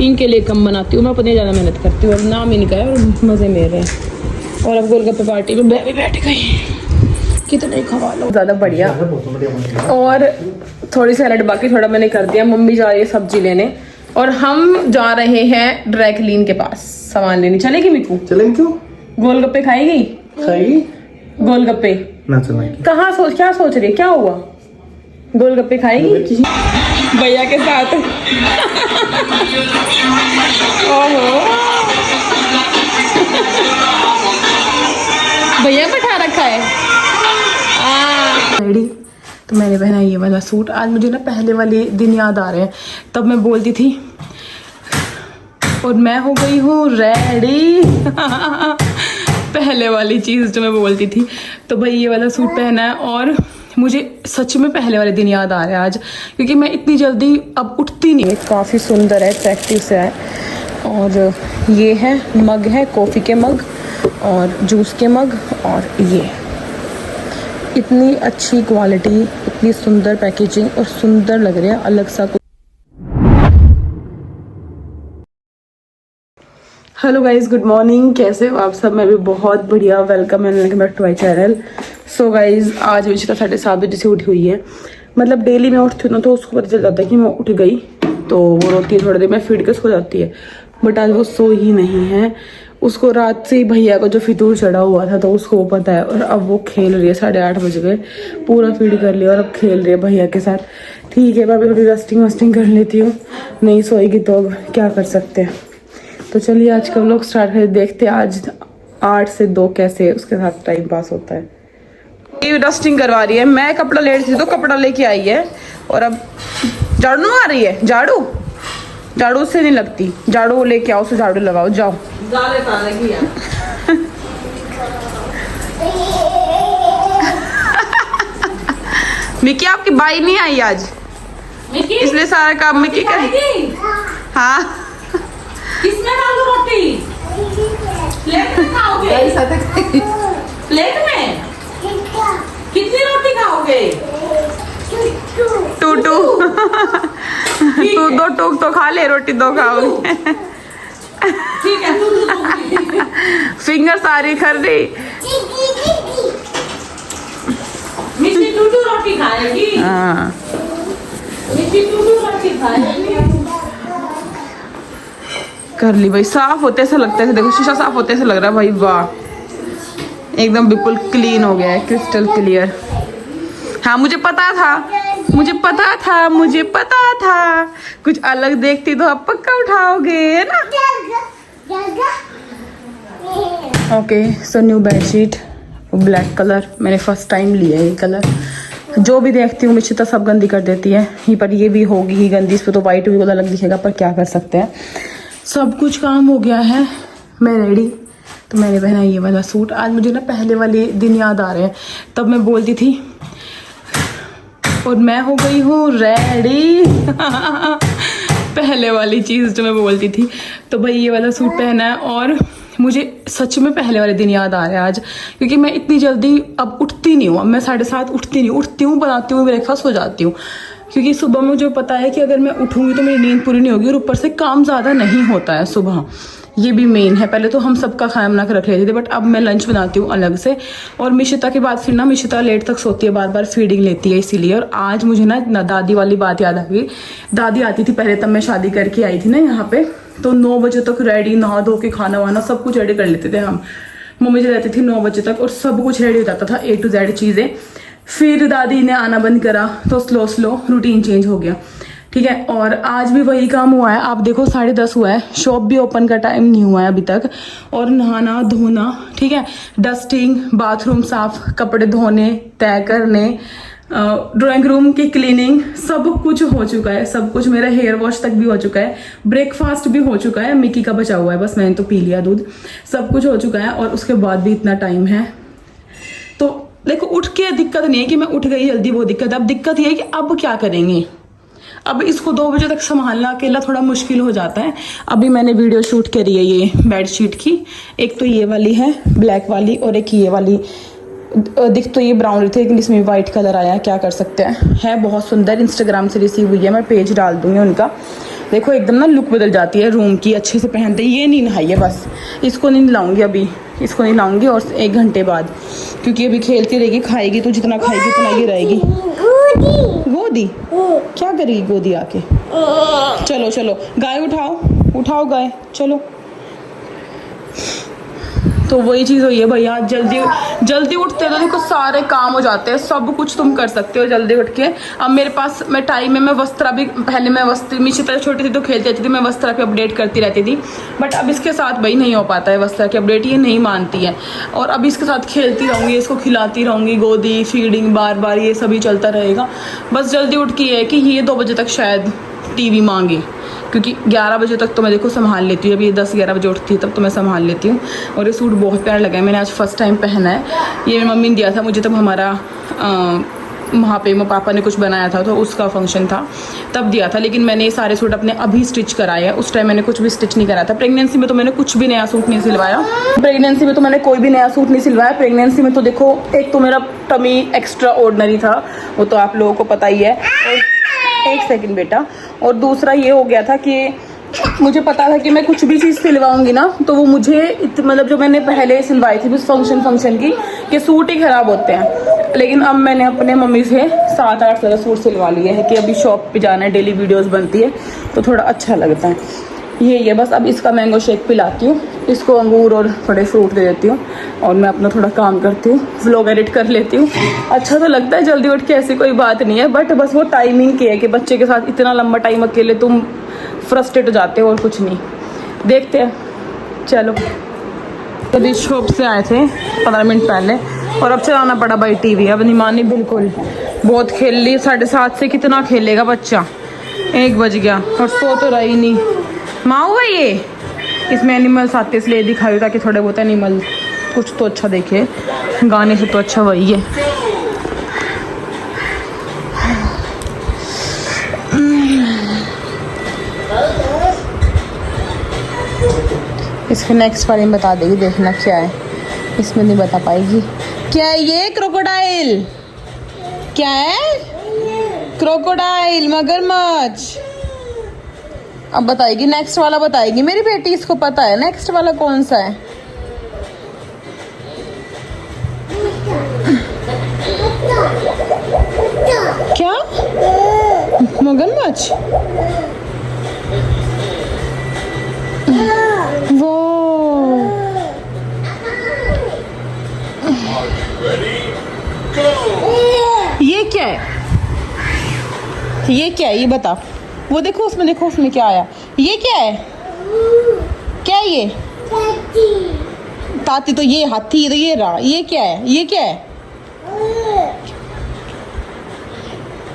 इनके लिए कम बनाती हूँ मैं, अपने ज़्यादा मेहनत करती हूँ। अब नाम इनका है और मज़े मेरे हैं। और अब गोलगप्पे पार्टी में बैठ गई, कितने खवा लो, ज़्यादा बढ़िया। और थोड़ी सैलड बाकी, थोड़ा मैंने कर दिया। मम्मी जा रही है सब्जी लेने और हम जा रहे हैं ड्राई क्लीन के पास सामान लेने। चलेगी मिकू? चलेंगे। क्यों? गोलगप्पे खाएगी? खाएगी गोलगप्पे ना चलेंगे। कहाँ क्या सोच रही है, क्या हुआ? गोलगप्पे खाएगी भैया के साथ? ओहो भैया बैठा रखा है। रेडी? तो मैंने पहना ये वाला सूट। आज मुझे ना पहले वाले दिन याद आ रहे हैं, तब मैं बोलती थी और मैं हो गई हूँ रेडी। पहले वाली चीज़ जो मैं बोलती थी। तो भाई ये वाला सूट पहना है और मुझे सच में पहले वाले दिन याद आ रहे हैं आज, क्योंकि मैं इतनी जल्दी अब उठती नहीं है। काफ़ी सुंदर है, अट्रैक्टिव से है। और ये है मग, है कॉफ़ी के मग और जूस के मग। और ये इतनी अच्छी क्वालिटी, इतनी सुंदर पैकेजिंग और सुंदर लग रहा है, अलग सा। Hello guys, good morning. कैसे हो आप सब? मैं भी बहुत बढ़िया। Welcome and welcome back to my channel. So guys, आज विचिता 7:30 बजे से उठी हुई है। मतलब डेली मैं उठती हूँ ना तो उसको पता चल जाता है कि मैं उठ गई, तो वो रोती है थोड़ी देर में, फीड के सो जाती है। बट आज वो सो ही नहीं है। उसको रात से ही भैया को जो फितूर चढ़ा हुआ था तो उसको वो पता है। और अब वो खेल रही है, 8:30 बज गए, पूरा फीड कर लिया और अब खेल रही है भैया के साथ। ठीक है, मैं अभी थोड़ी रेस्टिंग वेस्टिंग कर लेती हूँ, नहीं सोएगी तो अब क्या कर सकते हैं। तो चलिए आज का व्लॉग स्टार्ट कर देखते हैं आज 8 से 2 कैसे उसके साथ टाइम पास होता है। ये डस्टिंग करवा रही है, मैं कपड़ा ले रही थी तो कपड़ा लेके आई है। और अब झाड़ू आ रही है, झाड़ू उससे नहीं लगती, झाड़ू लेके आओ, उसे झाड़ू लगाओ, जाओ। मिकी आपकी बाई नहीं आई आज, इसलिए सारा काम मिकी कर। हाँ, किसमें डालूं रोटी? प्लेट में खाओगे? प्लेट में? कितनी रोटी खाओगे? टू तू 2 टूक तो खा ले, रोटी 2 खाओगे। ठीक है, तू फिंगर सारी कर रही। मिट्टी टू रोटी खाएगी। हाँ, मिट्टी टू रोटी खाएगी। कर ली भाई। साफ होते ऐसा लगता है, देखो शीशा साफ होते ऐसा लग रहा है भाई। वाह, एकदम बिल्कुल क्लीन हो गया है, क्रिस्टल क्लियर। हाँ, मुझे पता था कुछ अलग देखती तो आप पक्का उठाओगे, है ना? Okay, so new bedsheet, black colour, मैंने फर्स्ट टाइम लिया है ये कलर। जो भी देखती हूँ मिश्रिता सब गंदी कर देती है, ये पर ये भी होगी ही गंदी, इस पर तो वाइट भी अलग दिखेगा, पर क्या कर सकते हैं। सब कुछ काम हो गया है, मैं रेडी। तो मैंने पहना ये वाला सूट। आज मुझे ना पहले वाले दिन याद आ रहे हैं, तब मैं बोलती थी और मैं हो गई हूँ रेडी। पहले वाली चीज़ जो मैं बोलती थी। तो भाई ये वाला सूट पहना है और मुझे सच में पहले वाले दिन याद आ रहे हैं आज, क्योंकि मैं इतनी जल्दी अब उठती नहीं हूँ। अब मैं 7:30 उठती हूँ, बनाती हूँ ब्रेकफास्ट, हो जाती हूँ। क्योंकि सुबह मुझे पता है कि अगर मैं उठूँगी तो मेरी नींद पूरी नहीं होगी और ऊपर से काम ज़्यादा नहीं होता है सुबह। ये भी मेन है। पहले तो हम सबका खाना बना कर रख लेते थे, बट अब मैं लंच बनाती हूँ अलग से। और मिश्रिता के बाद फिर ना मिश्रिता लेट तक सोती है, बार बार फीडिंग लेती है, इसीलिए। और आज मुझे ना दादी वाली बात याद आ गई। दादी आती थी पहले, तब मैं शादी करके आई थी ना यहाँ पे, तो 9 बजे तक रेडी, नहा धो के खाना वाना सब कुछ रेडी कर लेते थे हम। मम्मी जी रहती थी 9 बजे तक और सब कुछ रेडी हो जाता था, A to Z चीज़ें। फिर दादी ने आना बंद करा तो स्लो रूटीन चेंज हो गया, ठीक है। और आज भी वही काम हुआ है। आप देखो 10:30 हुआ है, शॉप भी ओपन का टाइम नहीं हुआ है अभी तक। और नहाना धोना, ठीक है, डस्टिंग, बाथरूम साफ, कपड़े धोने, तय करने, ड्राइंग रूम की क्लीनिंग, सब कुछ हो चुका है। सब कुछ, मेरा हेयर वॉश तक भी हो चुका है, ब्रेकफास्ट भी हो चुका है, मिकी का बचा हुआ है बस, मैंने तो पी लिया दूध। सब कुछ हो चुका है और उसके बाद भी इतना टाइम है। तो देखो, उठ के दिक्कत नहीं है कि मैं उठ गई जल्दी, वो दिक्कत। अब दिक्कत ये है कि अब क्या करेंगे। अब इसको 2 बजे तक संभालना अकेला थोड़ा मुश्किल हो जाता है। अभी मैंने वीडियो शूट करी है ये बेडशीट की। एक तो ये वाली है ब्लैक वाली और एक ये वाली। दिख तो ये ब्राउन रही थी लेकिन इसमें वाइट कलर आया है, क्या कर सकते हैं। है बहुत सुंदर, इंस्टाग्राम से रिसीव हुई है, मैं पेज डाल दूंगी उनका, देखो एकदम ना लुक बदल जाती है रूम की, अच्छे से पहनते। ये नहीं नहाई है बस, इसको नहीं लाऊंगी अभी, इसको नहीं लाऊंगी और 1 घंटे बाद, क्योंकि अभी खेलती रहेगी, खाएगी तो जितना खाएगी उतना ही रहेगी। गोदी क्या करेगी गोदी आके? चलो चलो गाय उठाओ, उठाओ गाय, चलो। तो वही चीज़ हुई है भैया, जल्दी जल्दी उठते तो देखो सारे काम हो जाते हैं, सब कुछ तुम कर सकते हो जल्दी उठ के। अब मेरे पास मैं टाइम है, मैं वस्त्रा भी, पहले मैं वस्त्र मिशिता छोटी थी तो खेलती रहती थी, मैं वस्त्रा पे अपडेट करती रहती थी, बट अब इसके साथ भाई नहीं हो पाता है वस्त्रा की अपडेट, ये नहीं मानती है। और अब इसके साथ खेलती रहूँगी, इसको खिलाती रहूँगी, गोदी फीडिंग बार बार ये सभी चलता रहेगा। बस जल्दी उठ के है कि ये 2 बजे तक शायद टीवी मांगे, क्योंकि 11 बजे तक तो मैं देखो संभाल लेती हूँ, अभी 10-11 बजे उठती है तब तो मैं संभाल लेती हूँ। और ये सूट बहुत प्यारा लगा है, मैंने आज फर्स्ट टाइम पहना है। ये मेरी मम्मी ने दिया था मुझे, तब हमारा वहाँ पे मेरे पापा ने कुछ बनाया था तो उसका फंक्शन था तब दिया था। लेकिन मैंने ये सारे सूट अपने अभी स्टिच कराए हैं, उस टाइम मैंने कुछ भी स्टिच नहीं कराया था। प्रेगनेंसी में तो मैंने कुछ भी नया सूट नहीं सिलवाया, प्रेगनेंसी में तो मैंने कोई भी नया सूट नहीं सिलवाया। प्रेगनेंसी में तो देखो एक तो मेरा टमी एक्स्ट्रा ऑर्डिनरी था, वो तो आप लोगों को पता ही है। और 1 सेकंड बेटा, और दूसरा ये हो गया था कि मुझे पता था कि मैं कुछ भी चीज़ सिलवाऊंगी ना तो वो मुझे मतलब जो मैंने पहले सिलवाई थी उस फंक्शन की कि सूट ही ख़राब होते हैं। लेकिन अब मैंने अपने मम्मी से 7-8 ज़्यादा सूट सिलवा लिए हैं कि अभी शॉप पे जाना है, डेली वीडियोस बनती है तो थोड़ा अच्छा लगता है। यही है बस। अब इसका मैंगो शेक पिलाती हूँ, इसको अंगूर और थोड़े फ्रूट दे देती हूँ और मैं अपना थोड़ा काम करती हूँ, व्लॉग एडिट कर लेती हूँ। अच्छा तो लगता है जल्दी उठ के, ऐसी कोई बात नहीं है, बट बस वो टाइमिंग की है कि बच्चे के साथ इतना लंबा टाइम अकेले तुम फ्रस्ट्रेट हो जाते हो और कुछ नहीं। देखते हैं, चलो। अभी शॉप से आए थे 15 मिनट पहले और अब चलाना पड़ा भाई टीवी। अब नहीं मानी बिल्कुल, बहुत खेल ली, 7:30 से कितना खेलेगा बच्चा, 1 बज गया और सो तो रही नहीं। माऊ है ये, इसमें एनिमल्स आते इसलिए दिखाई ताकि थोड़े बहुत एनिमल कुछ तो अच्छा देखे, गाने से तो अच्छा वही है। इसके नेक्स्ट बारे में बता देगी, देखना क्या है, इसमें नहीं बता पाएगी। क्या है ये? क्रोकोडाइल। क्या है? क्रोकोडाइल, मगरमच्छ। अब बताएगी, नेक्स्ट वाला बताएगी मेरी बेटी, इसको पता है नेक्स्ट वाला कौन सा है। क्या? मगरमच्छ। वो ये क्या है? ये क्या है ये बता। वो देखो उसमें, देखो उसमें क्या आया। ये क्या है? क्या है ये? ताती तो ये हाथी, तो ये रहा। ये क्या है? ये क्या है?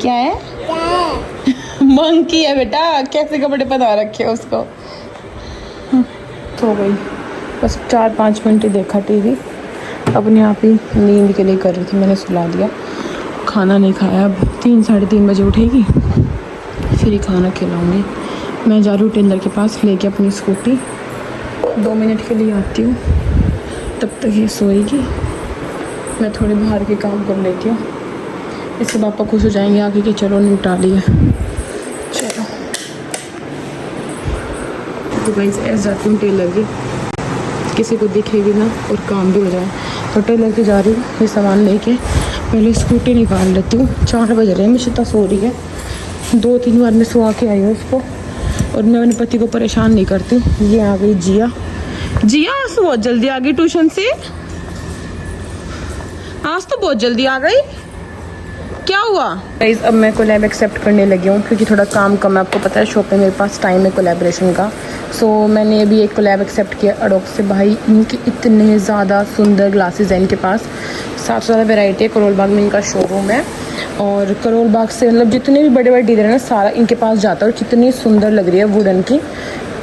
क्या है? मंकी है बेटा। कैसे कपड़े पहना रखे उसको। सो गई, बस 4-5 मिनट ही देखा टीवी, अपने आप ही नींद के लिए कर रही थी, मैंने सुला दिया। खाना नहीं खाया, अब 3-3:30 बजे उठेगी फिर ही खाना खिलाऊंगी। मैं जा रही हूँ टेलर के पास लेके अपनी स्कूटी, 2 मिनट के लिए आती हूँ, तब तक ये सोएगी, मैं थोड़े बाहर के काम कर लेती हूँ। इससे पापा खुश हो जाएंगे आगे कि चलो निपटा लिया। चलो तो गाइस ऐसे जाती हूँ टेलर की, किसी को दिखे भी ना और काम भी हो जाए। तो टेलर की जा रही हूँ ये सामान लेके, पहले स्कूटी निकाल लेती हूँ। 4 बज रहे हैं, मिशिता सो रही है, 2-3 बार मैं सुआ के आई हूँ इसको और मैं अपने पति को परेशान नहीं करती। ये आ गई जिया। जिया आज तो बहुत जल्दी आ गई ट्यूशन से, आज तो बहुत जल्दी आ गई, क्या हुआ? गाइस अब मैं कोलैब एक्सेप्ट करने लगी हूँ क्योंकि थोड़ा काम कम है, आपको पता है शॉप पे मेरे पास टाइम है कोलैबोरेशन का। सो मैंने अभी एक कोलैब एक्सेप्ट किया अडोक से। भाई इनके इतने ज़्यादा सुंदर ग्लासेस हैं इनके पास, 7 से ज़्यादा वेराइटी है। करोल बाग में इनका शोरूम है और करोल बाग से मतलब जितने भी बड़े बड़े डीलर हैं ना सारा इनके पास जाता है। और कितनी सुंदर लग रही है वुडन की,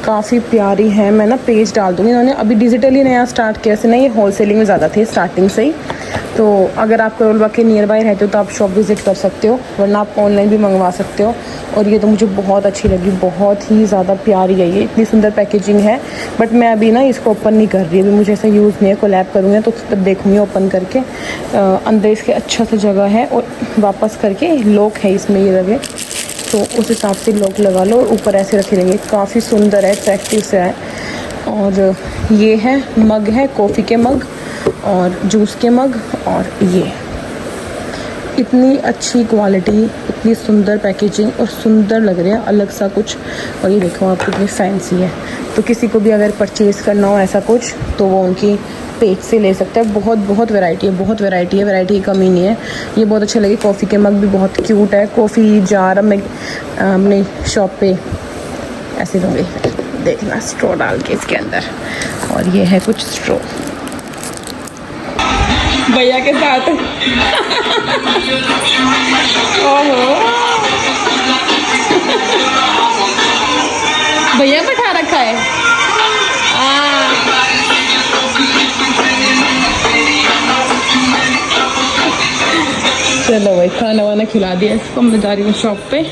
काफ़ी प्यारी है। मैं ना पेज डाल दूँगी, इन्होंने अभी डिजिटली नया स्टार्ट किया, ऐसे ना ये होलसेलिंग में ज़्यादा थे स्टार्टिंग से ही। तो अगर आप करोल बाग के नियर बाय रहते हो तो आप शॉप विज़िट कर सकते हो, वरना आप ऑनलाइन भी मंगवा सकते हो। और ये तो मुझे बहुत अच्छी लगी, बहुत ही ज़्यादा प्यारी है ये, इतनी सुंदर पैकेजिंग है। बट मैं अभी ना इसको ओपन नहीं कर रही, अभी मुझे ऐसा यूज़ नहीं है। कोलैब करूँगी तो तब देखूँगी ओपन करके। अंदर इसके अच्छा सा जगह है और वापस करके लॉक है इसमें, ये लगे तो उस हिसाब से लॉक लगा लो और ऊपर ऐसे रखे रहेंगे। काफ़ी सुंदर है, अट्रैक्टिव से है। और ये है मग है, कॉफ़ी के मग और जूस के मग। और ये इतनी अच्छी क्वालिटी, इतनी सुंदर पैकेजिंग और सुंदर लग रहा है, अलग सा कुछ। और ये देखो आप कितनी फैंसी है। तो किसी को भी अगर परचेज़ करना हो ऐसा कुछ तो वो उनकी पेज से ले सकता है। बहुत बहुत वैरायटी है, बहुत वैरायटी है, वैरायटी की कमी नहीं है। ये बहुत अच्छे लगे। कॉफ़ी के मग भी बहुत क्यूट है। कॉफ़ी जार अब मैं अपनी शॉप पे ऐसे दूँगी, देखना स्ट्रॉ डाल के इसके अंदर। और ये है कुछ स्ट्रॉ भैया के साथ। ओहो भैया बैठा रखा है। चलो भाई खाना वाना खिला दिया इसको। मैं जा रही हूँ शॉप पे।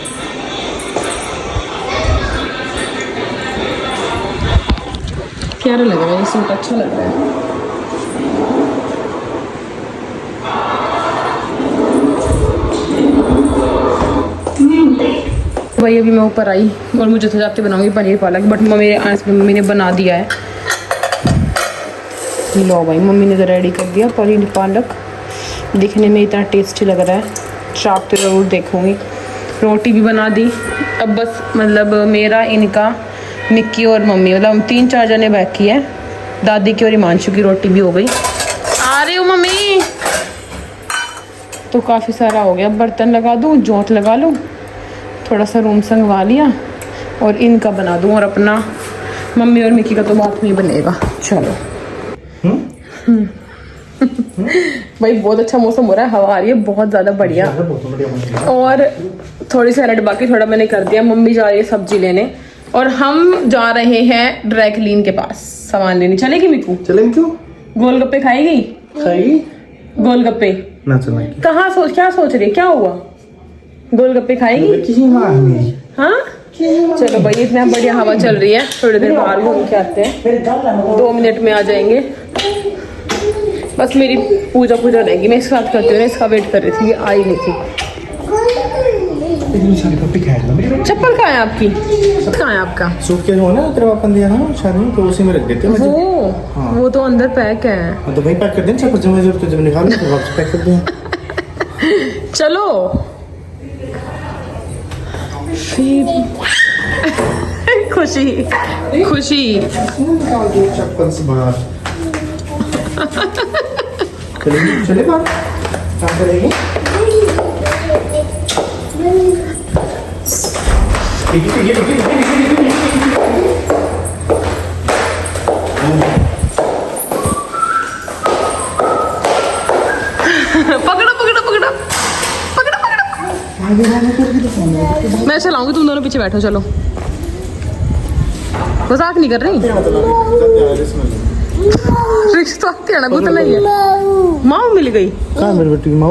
क्या लग रहा है ये सूट, अच्छा लग रहा है। भाई अभी मैं ऊपर आई और मुझे तो जाते बनाऊंगी पनीर पालक, बट मम्मी ने बना दिया है। लो भाई मम्मी ने तो रेडी कर दिया पनीर पालक। दिखने में इतना टेस्टी लग रहा है, शॉप पे ज़रूर देखूंगी। रोटी भी बना दी। अब बस मतलब मेरा, इनका, निक्की और मम्मी, मतलब हम 3-4 जने बाकी है। दादी की और हिमांशु की रोटी भी हो गई। आ रही हूँ मम्मी। तो काफ़ी सारा हो गया। बर्तन लगा दूँ, जोत लगा लूँ, थोड़ा सा रूम संगवा लिया और इनका बना दूँ। और अपना मम्मी और मिक्की का तो बात नहीं बनेगा। चलो भाई बहुत अच्छा मौसम हो रहा है, हवा आ रही है बहुत ज़्यादा बढ़िया। और थोड़ी सैलड बाकी, थोड़ा मैंने कर दिया। मम्मी जा रही है सब्जी लेने और हम जा रहे हैं ड्राई क्लीन के पास सामान लेने। चलेगी मिकू? चलें क्यों? गोलगप्पे खाएगी? खाएगी गोलगप्पे ना चलेगी। कहाँ क्या सोच रही है, क्या हुआ? गोलगप्पे खाएगी? हाँ चलो भाई, इतना बढ़िया हवा चल रही है, थोड़ी देर बाहर घूम के आते हैं। 2 मिनट में आ जाएंगे। बस मेरी पूजा रहेगी, मैं इसके साथ करती हूँ ना। इसका वेट कर रही थी, ये आई नहीं थी। चप्पल कहाँ है आपकी? कहाँ है आपका सूट के हो ना तेरा अपन दिया ना शादी में, तो उसी में रख देते हैं। वो तो अंदर पैक है। तो वहीं पैक कर दें। चप्पल जब निकाल तो वापस पैक कर दें। चलो खुशी खुशी चप्पल से बाहर चले बाहर क्या करेगी? मैं चलाऊंगी, तुम दोनों पीछे बैठो। चलो मजाक नहीं कर रही। रिश्ता आती है ना, गुत नहीं है। माँ मिल गई। कहाँ मेरी बेटी माँ?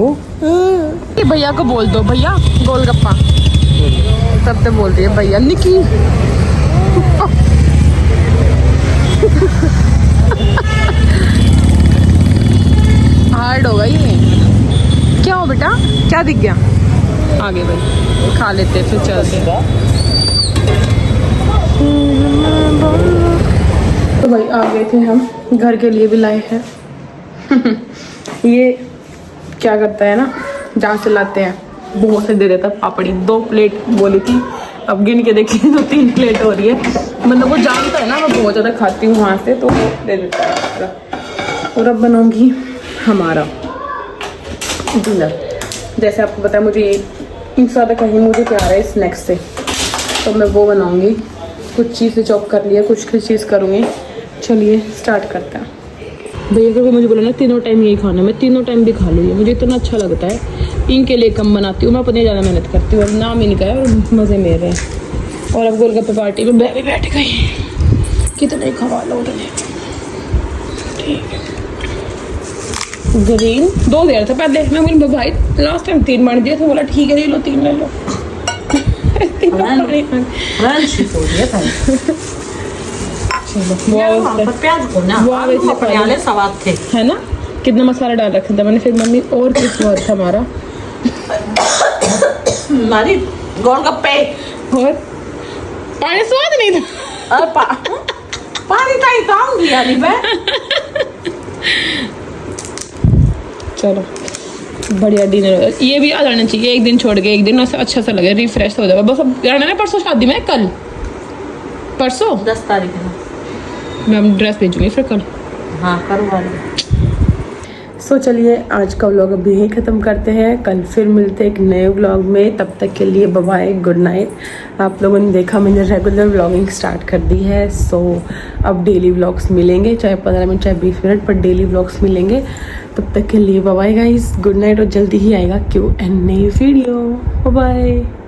ये भैया को बोल दो, भैया गोलगप्पा। तब तक बोल रही है भैया निकी। हार्ड होगा ये। क्या हो बेटा, क्या दिख गया? आगे भाई खा लेते फिर चलते। तो भाई आ गए थे हम, घर के लिए भी लाए हैं। ये क्या करता है ना, जहाँ से लाते हैं बहुत से दे देता पापड़ी। 2 प्लेट बोली थी, अब गिन के देखिए तो 3 प्लेट हो रही है। मतलब वो जानता है ना मैं बहुत ज़्यादा खाती हूँ वहाँ से, तो वो दे देता है। और अब बनाऊँगी हमारा डिनर। जैसे आपको पता है मुझे इनसे ज़्यादा कहीं मुझे क्या आ रहा है स्नैक्स से, तो मैं वो बनाऊँगी। कुछ चीज़ें चॉप कर लिया, कुछ चीज़ करूँगी। चलिए स्टार्ट करते हैं। भैया को मुझे बोला ना तीनों टाइम यही खाना, मैं तीनों टाइम भी खा लूँगी, मुझे इतना अच्छा लगता है। इनके लिए कम बनाती हूँ, मैं अपने ज़्यादा मेहनत करती हूँ। और नाम इनका है और मज़े मेरे हैं। और अब गोलगप्पे पार्टी में मैं भी बैठ गई। कितने खवा लो उतने, ठीक है। ग्रीन 2 दे रहा था पहले, मैं बोली भाई लास्ट टाइम 3 मान दिया था, बोला ठीक है ले लो 3 ले लो। है ना, कितना मसाला डाल रखा था मैंने। फिर मम्मी और कुछ बहुत था हमारा गोलगप्पे और पानी स्वाद नहीं था। पानी ताई ताऊंगी यानी मैं। चलो बढ़िया डिनर, ये भी आ जाना चाहिए एक दिन छोड़ के, एक दिन ऐसा अच्छा सा लगे, रिफ्रेश हो जाएगा। बस अब जाना है परसों शादी में, कल परसों 10 तारीख है। मैं ड्रेस भेजूंगी फिर कल। हाँ करवा लो। सो चलिए आज का व्लॉग अभी यहीं ख़त्म करते हैं, कल फिर मिलते हैं एक नए व्लॉग में। तब तक के लिए बाय बाय, गुड नाइट। आप लोगों ने देखा मैंने रेगुलर व्लॉगिंग स्टार्ट कर दी है, सो अब डेली व्लॉग्स मिलेंगे, चाहे 15 मिनट चाहे 20 मिनट, पर डेली व्लॉग्स मिलेंगे। तब तक के लिए bye bye guys, good night. और जल्दी ही आएगा क्यू एंड नई वीडियो। Bye bye.